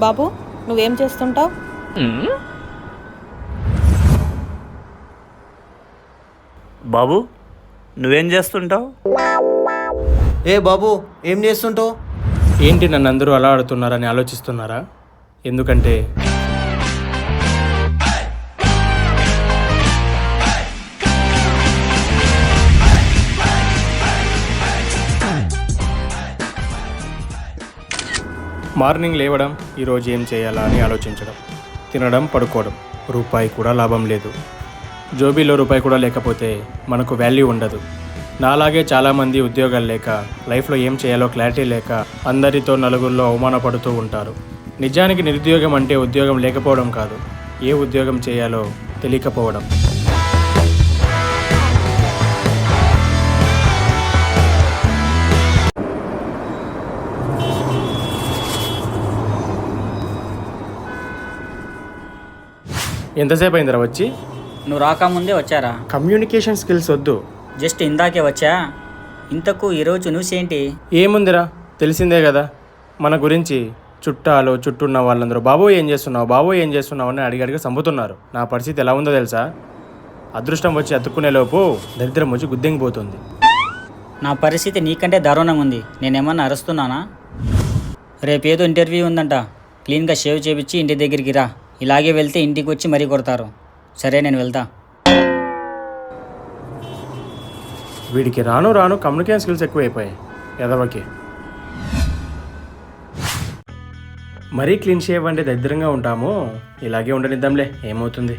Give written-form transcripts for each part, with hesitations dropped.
బాబు నువ్వేం చేస్తుంటావు? బాబు నువ్వేం చేస్తుంటావు? ఏ బాబు ఏం చేస్తుంటావు? ఏంటి నన్ను అందరూ అలా ఆడుతున్నారని ఆలోచిస్తున్నారా? ఎందుకంటే మార్నింగ్ లేవడం, ఈరోజు ఏం చేయాలా అని ఆలోచించడం, తినడం, పడుకోవడం, రూపాయి కూడా లాభం లేదు. జోబీలో రూపాయి కూడా లేకపోతే మనకు వాల్యూ ఉండదు. నాలాగే చాలామంది ఉద్యోగాలు లేక, లైఫ్లో ఏం చేయాలో క్లారిటీ లేక అందరితో నలుగురిలో అవమానపడుతూ ఉంటారు. నిజానికి నిరుద్యోగం అంటే ఉద్యోగం లేకపోవడం కాదు, ఏ ఉద్యోగం చేయాలో తెలియకపోవడం. ఎంతసేపు అయిందిరా వచ్చి? నువ్వు రాకముందే వచ్చారా? కమ్యూనికేషన్ స్కిల్స్ వద్దు. జస్ట్ ఇందాకే వచ్చా. ఇంతకు ఈరోజు న్యూస్ ఏంటి? ఏముందిరా, తెలిసిందే కదా మన గురించి. చుట్టాలు, చుట్టూన్న వాళ్ళందరూ బాబు ఏం చేస్తున్నావు, బాబు ఏం చేస్తున్నావు అని అడిగి చంపుతున్నారు. నా పరిస్థితి ఎలా ఉందో తెలుసా? అదృష్టం వచ్చి అతుక్కునే లోపు దరిద్రం వచ్చి గుద్దెంగిపోతుంది. నా పరిస్థితి నీకంటే దారుణంగా ఉంది. నేనేమన్నా అరుస్తున్నానా? రేపేదో ఇంటర్వ్యూ ఉందంట. క్లీన్గా షేవ్ చేపించి ఇంటి దగ్గరికి రా. ఇలాగే వెళ్తే ఇంటికి వచ్చి మరీ కొడతారు. సరే నేను వెళ్తా. వీడికి రాను రాను కమ్యూనికేషన్ స్కిల్స్ ఎక్కువైపోయాయి ఎదవకి. మరీ క్లీన్ షేవ్ అంటే దరిద్రంగా ఉంటాము, ఇలాగే ఉండనిద్దాంలే, ఏమవుతుంది.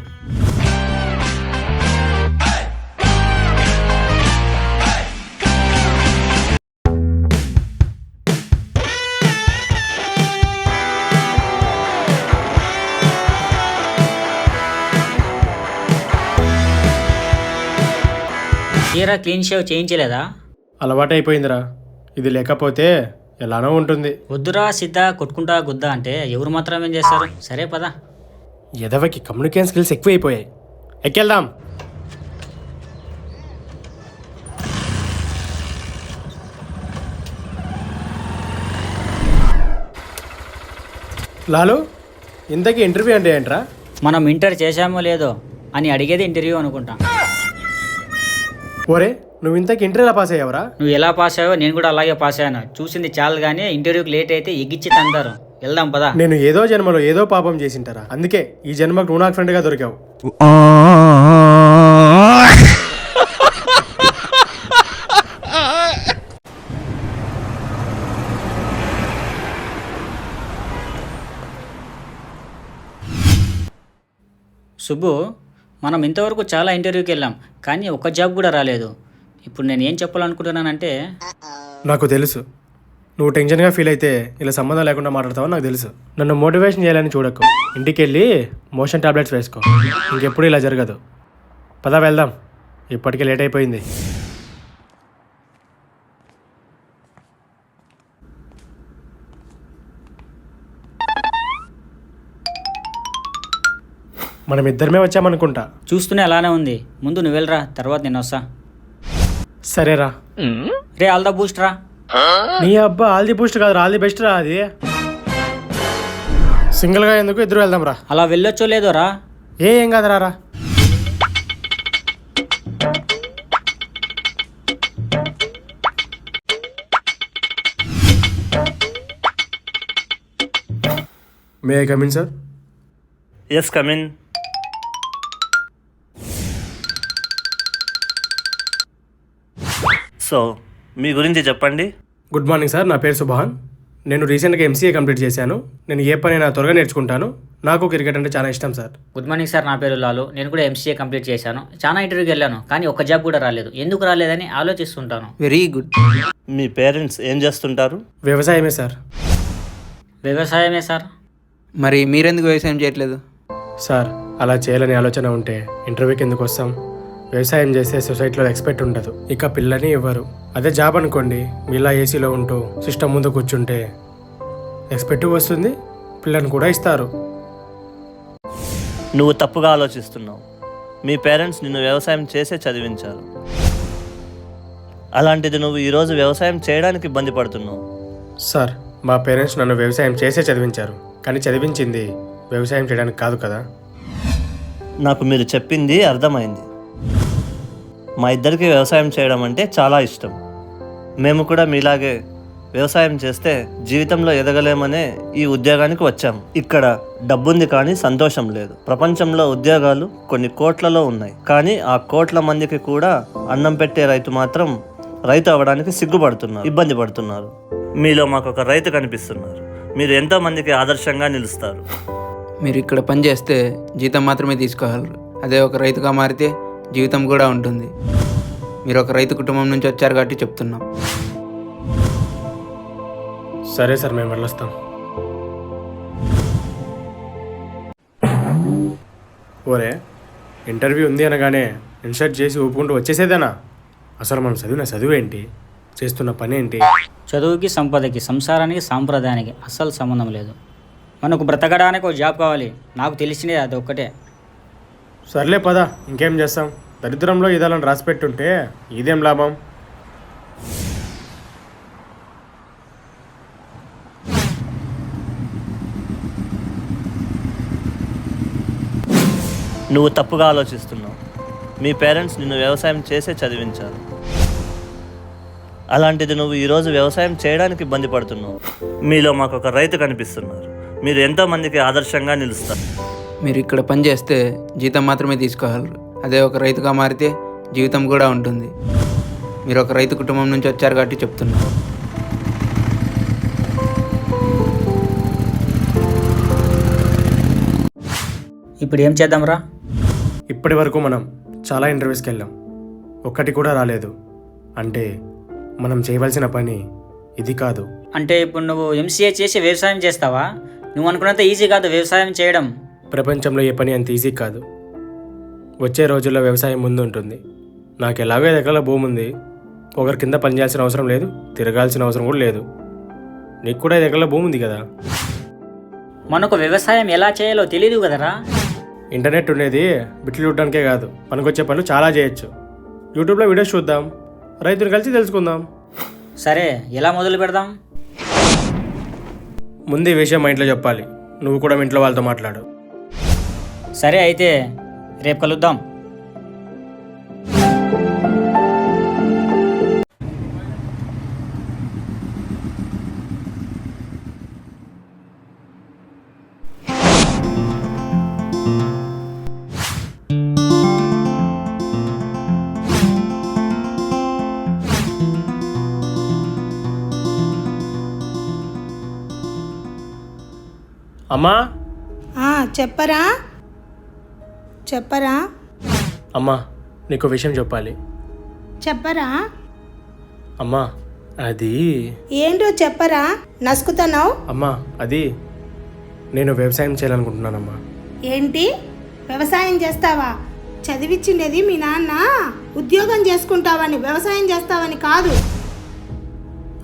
తీరా క్లీన్ షేవ్ చేయించలేదా? అలవాటైపోయిందిరా, ఇది లేకపోతే ఎలానో ఉంటుంది. వద్దురా సిద్ధ, కొట్టుకుంటా గుద్దా అంటే ఎవరు మాత్రం ఏం చేస్తారు? సరే పదా. ఎదవకి కమ్యూనికేషన్ స్కిల్స్ ఎక్కువైపోయాయి. ఎక్కెళ్దాం. లాలు, ఇంతకీ ఇంటర్వ్యూ అంటే ఏంట్రా? మనం ఇంటర్ చేశామో లేదో అని అడిగేది ఇంటర్వ్యూ అనుకుంటా. ఓరే, నువ్వు ఇంతకీ ఇంటర్ ఎలా పాస్ అయ్యావరా? నువ్వు ఎలా పాస్ అయ్యావో నేను కూడా అలాగే పాస్ అయ్యాను. చూసింది చాలు కానీ ఇంటర్వ్యూకి లేట్ అయితే ఎగ్గిచ్చి తంటారు. వెళ్దాం పదా. నేను ఏదో జన్మలో ఏదో పాపం చేసింటారా, అందుకే ఈ జన్మకు నువ్వు నాకు ఫ్రెండ్గా దొరికావు. సుబ్బు, మనం ఇంతవరకు చాలా ఇంటర్వ్యూకి వెళ్ళాం కానీ ఒక్క జాబ్ కూడా రాలేదు. ఇప్పుడు నేను ఏం చెప్పాలనుకుంటున్నానంటే, నాకు తెలుసు నువ్వు టెన్షన్గా ఫీల్ అయితే ఇలా సంబంధం లేకుండా మాట్లాడతావని నాకు తెలుసు. నన్ను మోటివేషన్ చేయాలని చూడకు, ఇంటికి వెళ్ళి మోషన్ టాబ్లెట్స్ వేసుకో. ఇంకెప్పుడు ఇలా జరగదు. పద వెళ్దాం, ఇప్పటికే లేట్ అయిపోయింది. మనం ఇద్దరమే వచ్చామనుకుంటా. చూస్తూనే అలానే ఉంది. ముందు నువ్వు వెళ్ళరా, తర్వాత నేను వస్తా. సరేరా. రే ఆల్ ద బూస్ట్ రా. నీ అబ్బా, ఆల్ ది బూస్ట్ కాదు, ఆల్ ది బెస్ట్ రా. అది సింగిల్గా ఎందుకు, ఇద్దరు వెళ్దాం రా. అలా వెళ్ళొచ్చో లేదో రా. ఏం కాదు రా. May I come in sir? Yes come in. So మీ గురించి చెప్పండి. గుడ్ మార్నింగ్ సార్, నా పేరు సుభాన్. నేను రీసెంట్గా ఎంసీఏ కంప్లీట్ చేశాను. నేను ఏ పనైనా త్వరగా నేర్చుకుంటాను. నాకు క్రికెట్ అంటే చాలా ఇష్టం సార్. గుడ్ మార్నింగ్ సార్, నా పేరు లాలు. నేను కూడా ఎంసీఏ కంప్లీట్ చేశాను. చాలా ఇంటర్వ్యూకి వెళ్ళాను కానీ ఒక్క జాబ్ కూడా రాలేదు. ఎందుకు రాలేదని ఆలోచిస్తుంటాను. Very good. మీ పేరెంట్స్ ఏం చేస్తుంటారు? వ్యవసాయమే సార్. వ్యవసాయమే సార్. మరి మీరెందుకు వ్యవసాయం చేయట్లేదు? సార్, అలా చేయాలని ఆలోచన ఉంటే ఇంటర్వ్యూకి ఎందుకు వస్తాం? వ్యవసాయం చేస్తే సొసైటీలో ఎక్స్పెక్ట్ ఉండదు, ఇక పిల్లని ఇవ్వరు. అదే జాబ్ అనుకోండి, మీలా ఏసీలో ఉంటూ సిస్టమ్ ముందు కూర్చుంటే ఎక్స్పెక్ట్ వస్తుంది, పిల్లని కూడా ఇస్తారు. నువ్వు తప్పుగా ఆలోచిస్తున్నావు. మీ పేరెంట్స్ నిన్ను వ్యవసాయం చేసే చదివించారు. అలాంటిది నువ్వు ఈరోజు వ్యవసాయం చేయడానికి ఇబ్బంది పడుతున్నావు. సార్, మా పేరెంట్స్ నన్ను వ్యవసాయం చేసే చదివించారు, కానీ చదివించింది వ్యవసాయం చేయడానికి కాదు కదా. నాకు మీరు చెప్పింది అర్థమైంది. మా ఇద్దరికి వ్యవసాయం చేయడం అంటే చాలా ఇష్టం. మేము కూడా మీలాగే వ్యవసాయం చేస్తే జీవితంలో ఎదగలేమనే ఈ ఉద్యోగానికి వచ్చాం. ఇక్కడ డబ్బుంది కానీ సంతోషం లేదు. ప్రపంచంలో ఉద్యోగాలు కొన్ని కోట్లలో ఉన్నాయి, కానీ ఆ కోట్ల మందికి కూడా అన్నం పెట్టే రైతు మాత్రం రైతు అవ్వడానికి ఇబ్బంది పడుతున్నారు. మీలో మాకు ఒక రైతు కనిపిస్తున్నారు. మీరు ఎంతో మందికి ఆదర్శంగా నిలుస్తారు. మీరు ఇక్కడ పని చేస్తే జీతం మాత్రమే తీసుకోగలరు. అదే ఒక రైతుగా మారితే జీవితం కూడా ఉంటుంది. మీరు ఒక రైతు కుటుంబం నుంచి వచ్చారు కాబట్టి చెప్తున్నాం. సరే సార్, మేము వెళ్ళొస్తాం. ఓరే, ఇంటర్వ్యూ ఉంది అనగానే ఇన్షర్ట్ చేసి ఒప్పుకుంటూ వచ్చేసేదేనా? అసలు మనం చదివిన చదువేంటి, చేస్తున్న పని ఏంటి? చదువుకి సంపదకి, సంసారానికి, సాంప్రదాయానికి అస్సలు సంబంధం లేదు. మనకు బ్రతకడానికి ఒక జాబ్ కావాలి. నాకు తెలిసినది అది ఒక్కటే. సర్లే పద, ఇంకేం చేస్తాం. దరిద్రంలో ఇదాలని రాసిపెట్టుంటే ఇదేం లాభం? నువ్వు తప్పుగా ఆలోచిస్తున్నావు. మీ పేరెంట్స్ నిన్ను వ్యవసాయం చేసే చదివించారు. అలాంటిది నువ్వు ఈరోజు వ్యవసాయం చేయడానికి ఇబ్బంది పడుతున్నావు. మీలో మాకు ఒక రైతు కనిపిస్తున్నారు. మీరు ఎంతో మందికి ఆదర్శంగా నిలుస్తారు. మీరు ఇక్కడ పని చేస్తే జీతం మాత్రమే తీసుకోగలరు. అదే ఒక రైతుగా మారితే జీవితం కూడా ఉంటుంది. మీరు ఒక రైతు కుటుంబం నుంచి వచ్చారు కాబట్టి చెప్తున్నాం. ఇప్పుడు ఏం చేద్దాంరా? ఇప్పటి వరకు మనం చాలా ఇంటర్వ్యూస్కి వెళ్ళాం, ఒక్కటి కూడా రాలేదు. అంటే మనం చేయవలసిన పని ఇది కాదు. అంటే ఇప్పుడు నువ్వు ఎంసీఏ చేసి వ్యవసాయం చేస్తావా? నువ్వు అనుకున్నంత ఈజీ కాదు వ్యవసాయం చేయడం. ప్రపంచంలో ఏ పని అంత ఈజీ కాదు. వచ్చే రోజుల్లో వ్యవసాయం ముందు ఉంటుంది. నాకు ఎలాగో ఎకరాల భూమి ఉంది. ఒకరి కింద పని చేయాల్సిన అవసరం లేదు, తిరగాల్సిన అవసరం కూడా లేదు. నీకు కూడా 5 ఎకరాల భూమి ఉంది కదా. మనకు వ్యవసాయం ఎలా చేయాలో తెలియదు కదరా. ఇంటర్నెట్ ఉండేది బిట్లు చూడడానికే కాదు, పనికొచ్చే పనులు చాలా చేయొచ్చు. యూట్యూబ్లో వీడియోస్ చూద్దాం, రైతులు కలిసి తెలుసుకుందాం. సరే, ఎలా మొదలు పెడదాం? ముందు ఈ విషయం మా ఇంట్లో చెప్పాలి. నువ్వు కూడా మీ ఇంట్లో వాళ్ళతో మాట్లాడు. సరే, అయితే రేపు కలుద్దాం. అమ్మా, చెప్పరా చెప్పరా అమ్మా, నీకు విషయం చెప్పాలి. చెప్పరా అమ్మా, అది ఏంటో చెప్పరా, నసుకుతున్నావు? అమ్మా, అది నేను వ్యవసాయం చేయాలనుకుంటున్నానమ్మా. ఏంటి వ్యవసాయం చేస్తావా? చదివిచ్చిండేది మీ నాన్న ఉద్యోగం చేసుకుంటావని, వ్యవసాయం చేస్తావని కాదు.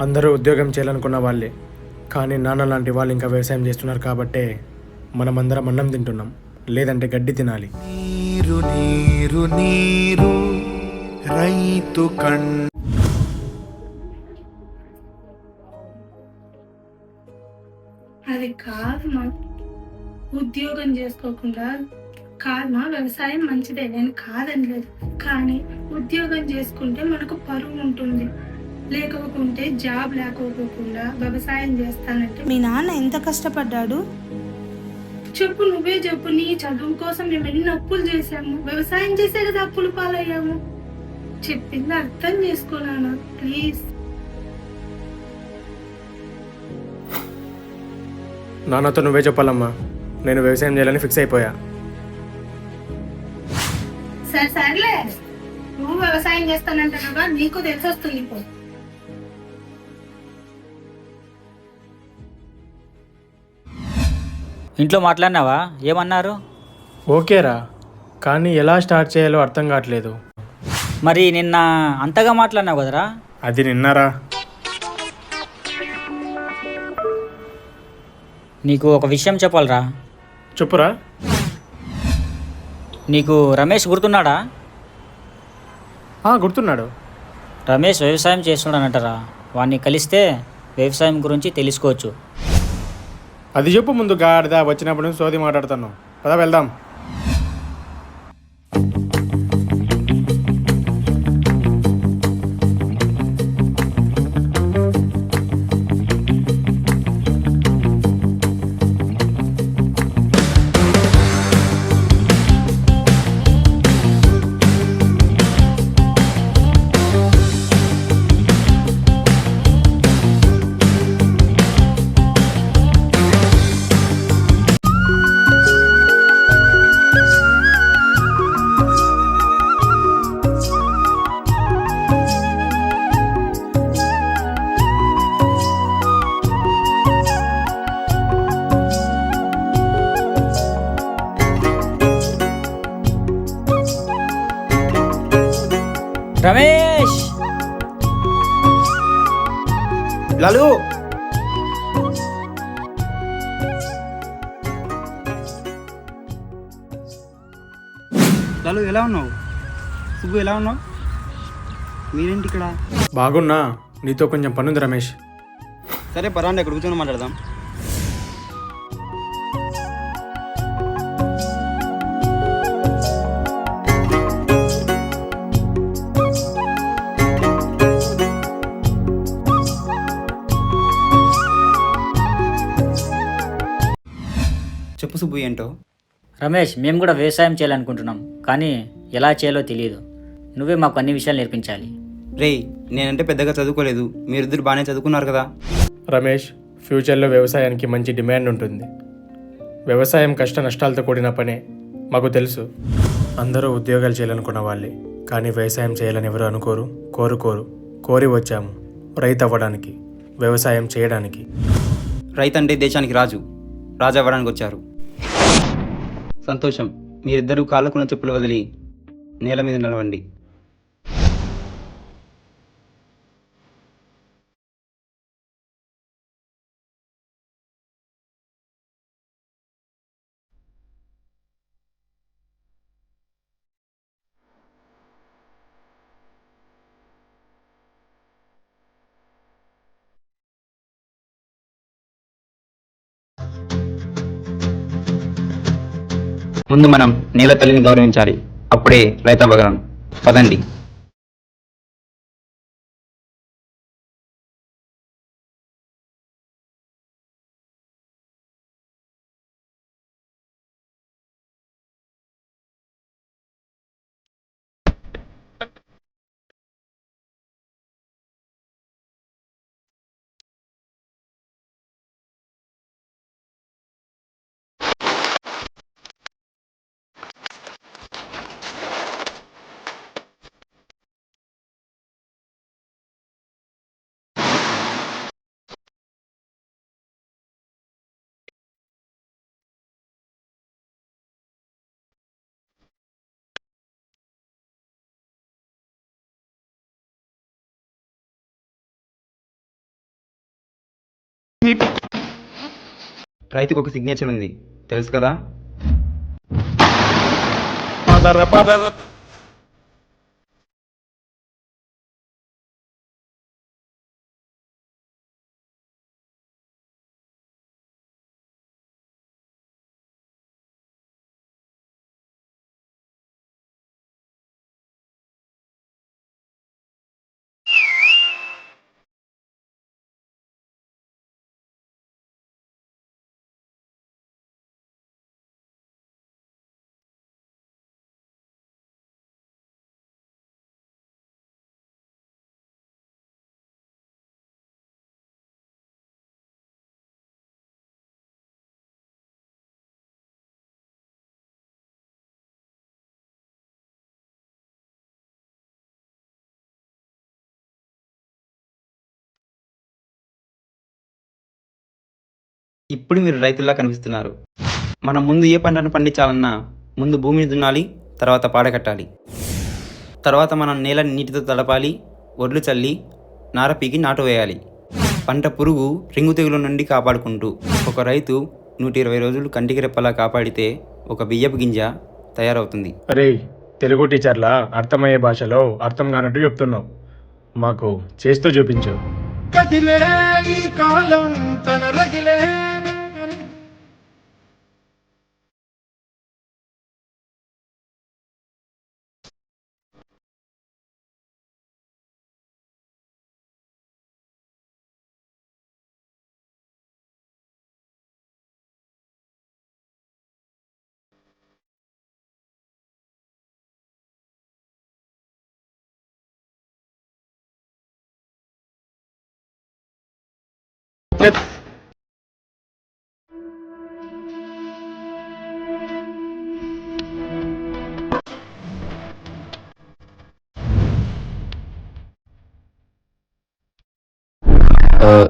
అందరూ ఉద్యోగం చేయాలనుకున్న వాళ్ళే, కానీ నాన్న లాంటి వాళ్ళు ఇంకా వ్యవసాయం చేస్తున్నారు కాబట్టే మనమందరం అన్నం తింటున్నాం, లేదంటే గడ్డి తినాలి. నీరు నీరు నీరు రైతు అది కాదు మా, ఉద్యోగం చేసుకోకుండా కాదు మా, వ్యవసాయం మంచిదే, నేను కాదని లేదు. కానీ ఉద్యోగం చేసుకుంటే మనకు పరువు ఉంటుంది, లేకపోతే జాబ్ లేకపోకుండా వ్యవసాయం చేస్తానంటే మీ నాన్న ఎంత కష్టపడ్డాడు చెప్పు, నువ్వే చెప్పు. నీ చదువు కోసం మేము ఎన్ని అప్పులు చేసాము, వ్యవసాయం చేసే కదా అప్పులు పాలయ్యాము. చెప్పింది అర్థం చేసుకోనానా ప్లీజ్. నాన్నతో నువ్వే చెప్పాలమ్మా, నేను వ్యవసాయం చేయాలని ఫిక్స్ అయిపోయా. సర్లే, నువ్వు వ్యవసాయం చేస్తానంటున్నాగా, నీకు తెలిసి వస్తుంది ఇప్పుడు. ఇంట్లో మాట్లాడినావా? ఏమన్నారు? ఓకేరా, కానీ ఎలా స్టార్ట్ చేయాలో అర్థం కావట్లేదు. మరి నిన్న అంతగా మాట్లాడినావు కదరా? అది నిన్నారా? నీకు ఒక విషయం చెప్పాలరా. చెప్పురా. నీకు రమేష్ గుర్తున్నాడా? గుర్తున్నాడు. రమేష్ వ్యవసాయం చేస్తున్నాడంటారా. వాడిని కలిస్తే వ్యవసాయం గురించి తెలుసుకోవచ్చు. అది చెప్పు ముందు గాడిద, వచ్చినప్పుడు నుంచి సోది మాట్లాడుతాను. పద వెళ్దాం. రమేష్, లాలు, లాలు ఎలా ఉన్నావు? సుబ్బు ఎలా ఉన్నావు? మీరేంటి ఇక్కడ? బాగున్నా, నీతో కొంచెం పనుంది రమేష్. సరే పరాండి, అక్కడ కూర్చొని మాట్లాడదాం. చెప్పు సుబ్బు, ఏంటో? రమేష్, మేము కూడా వ్యవసాయం చేయాలనుకుంటున్నాం, కానీ ఎలా చేయాలో తెలియదు. నువ్వే మాకు అన్ని విషయాలు నేర్పించాలి. రేయ్, నేనంటే పెద్దగా చదువుకోలేదు, మీరిద్దరు బాగానే చదువుకున్నారు కదా. రమేష్, ఫ్యూచర్లో వ్యవసాయానికి మంచి డిమాండ్ ఉంటుంది. వ్యవసాయం కష్ట నష్టాలతో కూడిన పనే, మాకు తెలుసు. అందరూ ఉద్యోగాలు చేయాలనుకున్న వాళ్ళే, కానీ వ్యవసాయం చేయాలని ఎవరు అనుకోరు, కోరి వచ్చాము. రైతు అవ్వడానికి, వ్యవసాయం చేయడానికి. రైతు అంటే దేశానికి రాజు అవ్వడానికి వచ్చారు. సంతోషం. మీరిద్దరూ కాళ్ళకున్న చెప్పులు వదిలి నేల మీద నిలవండి. ముందు మనం నేల తల్లిని గౌరవించాలి, అప్పుడే రైతు అవ్వగలం. పదండి. రైతుకు ఒక సిగ్నేచర్ ఉంది, తెలుసు కదా? ఇప్పుడు మీరు రైతుల్లా కనిపిస్తున్నారు. మనం ముందు ఏ పంటను పండించాలన్నా ముందు భూమిని దున్నాలి, తర్వాత పాడ కట్టాలి. తర్వాత మనం నేలని నీటితో తడపాలి, ఒడ్లు చల్లి నార పీకి నాటు వేయాలి. పంట పురుగు, రింగు తెగుల నుండి కాపాడుకుంటూ ఒక రైతు 120 రోజులు కంటికి రెప్పలా కాపాడితే ఒక బియ్యపు గింజ తయారవుతుంది. అరే, తెలుగు టీచర్లా అర్థమయ్యే భాషలో అర్థం కానట్టు చెప్తున్నావు. మాకు చేస్తూ చూపించు.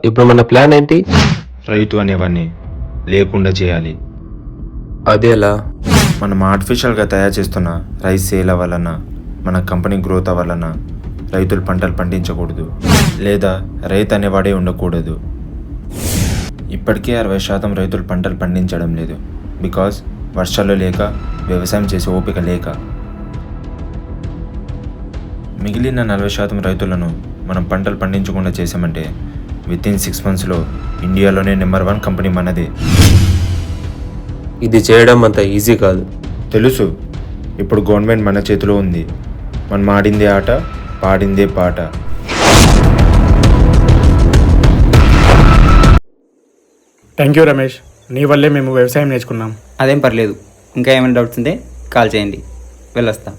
ఇప్పుడు మన ప్లాన్ ఏంటి? రైతు అనేవాడిని లేకుండా చేయాలి. అది ఎలా? మనం ఆర్టిఫిషియల్గా తయారు చేస్తున్న రైస్ సేల్ అవ్వాలన్నా, మన కంపెనీ గ్రోత్ అవ్వాలన్నా రైతులు పంటలు పండించకూడదు, లేదా రైతు అనేవాడే ఉండకూడదు. ఇప్పటికే 60% రైతులు పంటలు పండించడం లేదు. బికాజ్ వర్షాలు లేక, వ్యవసాయం చేసే ఓపిక లేక. మిగిలిన 40% రైతులను మనం పంటలు పండించకుండా చేసామంటే వితిన్ 6 monthsలో ఇండియాలోనే నెంబర్ 1 కంపెనీ మనదే. ఇది చేయడం అంత ఈజీ కాదు. తెలుసు. ఇప్పుడు గవర్నమెంట్ మన చేతిలో ఉంది. మనం ఆడిందే ఆట, పాడిందే పాట. థ్యాంక్ యూ రమేష్, నీ వల్లే మేము వ్యవసాయం నేర్చుకున్నాం. అదేం పర్లేదు. ఇంకా ఏమైనా డౌట్స్ ఉంటే కాల్ చేయండి. వెళ్ళొస్తా.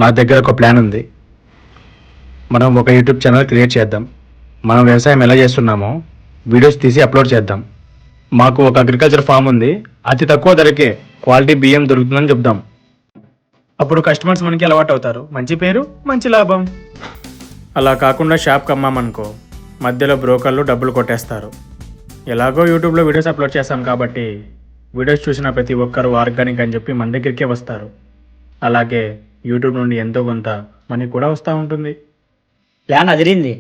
నా దగ్గర ఒక ప్లాన్ ఉంది. మనం ఒక యూట్యూబ్ ఛానల్ క్రియేట్ చేద్దాం. మనం వ్యవసాయం ఎలా చేస్తున్నామో వీడియోస్ తీసి అప్లోడ్ చేద్దాం. మాకు ఒక అగ్రికల్చర్ ఫామ్ ఉంది. అతి తక్కువ ధరకే క్వాలిటీ బియ్యం దొరుకుతుందని చెప్దాం. అప్పుడు కస్టమర్స్ మనకి అలవాటు అవుతారు. మంచి పేరు, మంచి లాభం. అలా కాకుండా షాప్కి అమ్మామనుకో, మధ్యలో బ్రోకర్లు డబ్బులు కొట్టేస్తారు. ఎలాగో యూట్యూబ్లో వీడియోస్ అప్లోడ్ చేస్తాం కాబట్టి వీడియోస్ చూసిన ప్రతి ఒక్కరు ఆర్గానిక్ అని చెప్పి మన దగ్గరికే వస్తారు. అలాగే యూట్యూబ్ నుండి ఎంతో కొంత మనీ కూడా వస్తూ ఉంటుంది. ప్లాన్ అదిరింది.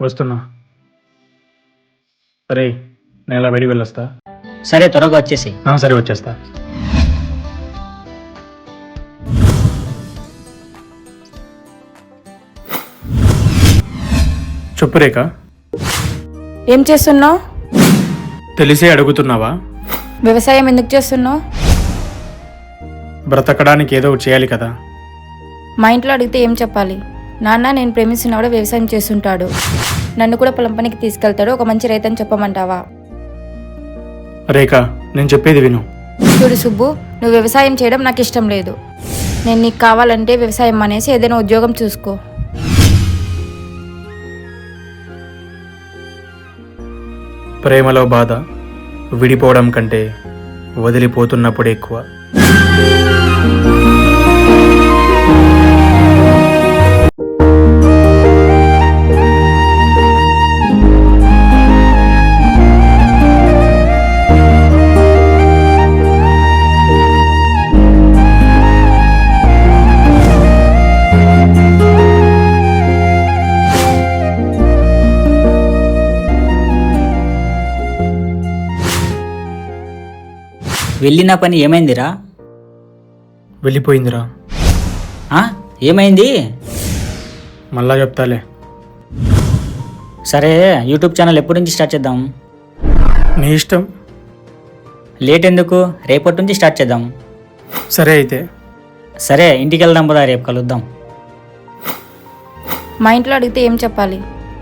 వస్తున్నా. సరే, నేను ఇలా బయటికి వెళ్ళొస్తా. సరే, త్వరగా వచ్చేసి. సరే, వచ్చేస్తా. చెప్పు రేఖ. ఏం చేస్తున్నావు? తెలిసే అడుగుతున్నావా? వ్యవసాయం ఎందుకు చేస్తున్నావు? బ్రతకడానికి ఏదో ఒకటి చేయాలి కదా. మా ఇంట్లో అడిగితే ఏం చెప్పాలి? నాన్న నేను ప్రేమిస్తున్నవాడు వ్యవసాయం చేస్తుంటాడు, నన్ను కూడా పొలం పనికి తీసుకెళ్తాడు, ఒక మంచి రైతు అని చెప్పమంటావా? రేఖ, నేను చెప్పేది విను. చూడు సుబ్బు, నువ్వు వ్యవసాయం చేయడం నాకు ఇష్టం లేదు. నేను నీకు కావాలంటే వ్యవసాయం మానేసి ఏదైనా ఉద్యోగం చూసుకో. ప్రేమలో బాధ విడిపోవడం కంటే వదిలిపోతున్నప్పుడు ఎక్కువ. వెళ్ళిన పని ఏమైందిరా? వెళ్ళిపోయిందిరా. ఏమైంది? మళ్ళా చెప్తాలే. సరే, యూట్యూబ్ ఛానల్ ఎప్పటి నుంచి స్టార్ట్ చేద్దాం? నీ ఇష్టం. లేట్ ఎందుకు? రేపటి నుంచి స్టార్ట్ చేద్దాం. సరే అయితే. సరే, ఇంటికి వెళ్దాం పదా, రేపు కలుద్దాం. మా ఇంట్లో అడిగితే ఏం చెప్పాలి?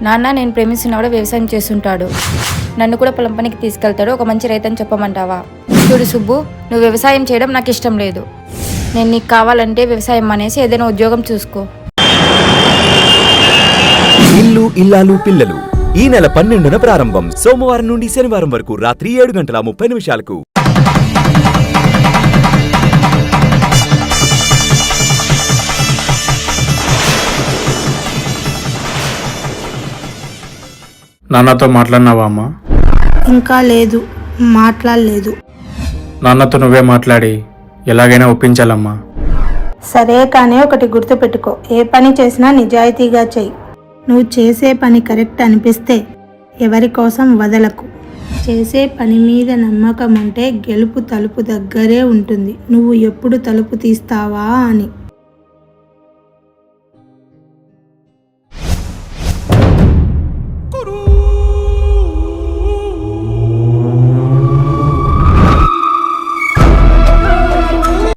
నాన్న నేను ప్రేమిస్తున్నవాడు వ్యవసాయం చేస్తుంటాడు, నన్ను కూడా పొలం పనికి తీసుకెళ్తాడు, ఒక మంచి రైతు అని చెప్పమంటావా? చూడు సుబ్బు, నువ్వు వ్యవసాయం చేయడం నాకు ఇష్టం లేదు. నేను నీకు కావాలంటే వ్యవసాయం మానేసి ఏదైనా ఉద్యోగం చూసుకో. ఇల్లు ఇల్లాలు పిల్లలు ఈ నెల 12న ప్రారంభం. సోమవారం నుండి శనివారం వరకు రాత్రి 7:30 నాన్నతో మాట్లాడినావా అమ్మా? ఇంకా లేదు, మాట్లాడలేదు. నాన్నతో నువ్వే మాట్లాడి ఎలాగైనా ఒప్పించాలమ్మా. సరే, కానీ ఒకటి గుర్తుపెట్టుకో, ఏ పని చేసినా నిజాయితీగా చెయ్యి. నువ్వు చేసే పని కరెక్ట్ అనిపిస్తే ఎవరి కోసం వదలకు. చేసే పని మీద నమ్మకం ఉంటే గెలుపు తలుపు దగ్గరే ఉంటుంది. నువ్వు ఎప్పుడు తలుపు తీస్తావా అని.